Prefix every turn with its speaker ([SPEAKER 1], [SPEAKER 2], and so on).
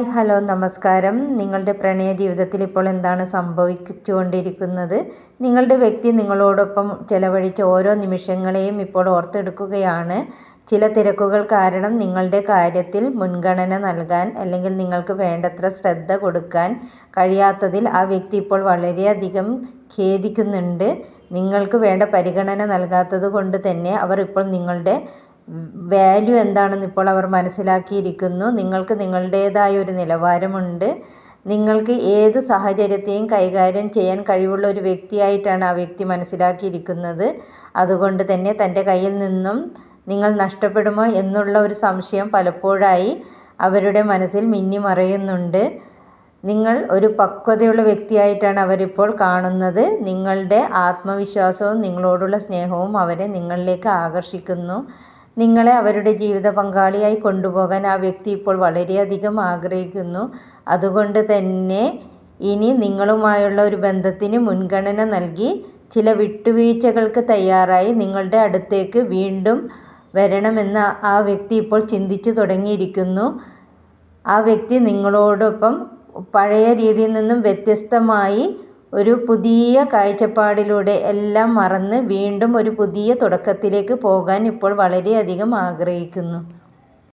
[SPEAKER 1] Hi hello നമസ്കാരം. നിങ്ങളുടെ പ്രണയ ജീവിതത്തിൽ ഇപ്പോൾ എന്താണ് സംഭവിച്ചുകൊണ്ടിരിക്കുന്നത്? നിങ്ങളുടെ വ്യക്തി നിങ്ങളോടൊപ്പം ചെലവഴിച്ച ഓരോ നിമിഷങ്ങളെയും ഇപ്പോൾ ഓർത്തെടുക്കുകയാണ്. ചില തിരക്കുകൾ കാരണം നിങ്ങളുടെ കാര്യത്തിൽ മുൻഗണന നൽകാൻ അല്ലെങ്കിൽ നിങ്ങൾക്ക് വേണ്ടത്ര ശ്രദ്ധ കൊടുക്കാൻ കഴിയാത്തതിൽ ആ വ്യക്തി ഇപ്പോൾ വളരെയധികം ഖേദിക്കുന്നുണ്ട്. നിങ്ങൾക്ക് വേണ്ട പരിഗണന നൽകാത്തത് കൊണ്ട് തന്നെ അവർ ഇപ്പോൾ നിങ്ങളുടെ വാല്യൂ എന്താണെന്ന് ഇപ്പോൾ അവർ മനസ്സിലാക്കിയിരിക്കുന്നു. നിങ്ങൾക്ക് നിങ്ങളുടേതായ ഒരു നിലവാരമുണ്ട്. നിങ്ങൾക്ക് ഏത് സാഹചര്യത്തെയും കൈകാര്യം ചെയ്യാൻ കഴിവുള്ള ഒരു വ്യക്തിയായിട്ടാണ് ആ വ്യക്തി മനസ്സിലാക്കിയിരിക്കുന്നത്. അതുകൊണ്ട് തന്നെ തൻ്റെ കയ്യിൽ നിന്നും നിങ്ങൾ നഷ്ടപ്പെടുമോ എന്നുള്ള ഒരു സംശയം പലപ്പോഴായി അവരുടെ മനസ്സിൽ മിന്നിമറയുന്നുണ്ട്. നിങ്ങൾ ഒരു പക്വതയുള്ള വ്യക്തിയായിട്ടാണ് അവരിപ്പോൾ കാണുന്നത്. നിങ്ങളുടെ ആത്മവിശ്വാസവും നിങ്ങളോടുള്ള സ്നേഹവും അവരെ നിങ്ങളിലേക്ക് ആകർഷിക്കുന്നു. നിങ്ങളെ അവരുടെ ജീവിത പങ്കാളിയായി കൊണ്ടുപോകാൻ ആ വ്യക്തി ഇപ്പോൾ വളരെയധികം ആഗ്രഹിക്കുന്നു. അതുകൊണ്ട് തന്നെ ഇനി നിങ്ങളുമായുള്ള ഒരു ബന്ധത്തിന് മുൻഗണന നൽകി ചില വിട്ടുവീഴ്ചകൾക്ക് തയ്യാറായി നിങ്ങളുടെ അടുത്തേക്ക് വീണ്ടും വരണമെന്ന് ആ വ്യക്തി ഇപ്പോൾ ചിന്തിച്ചു തുടങ്ങിയിരിക്കുന്നു. ആ വ്യക്തി നിങ്ങളോടൊപ്പം പഴയ രീതിയിൽ നിന്നും വ്യത്യസ്തമായി ഒരു പുതിയ കാഴ്ചപ്പാടിലൂടെ എല്ലാം മറന്ന് വീണ്ടും ഒരു പുതിയ തുടക്കത്തിലേക്ക് പോകാൻ ഇപ്പോൾ വളരെയധികം ആഗ്രഹിക്കുന്നു.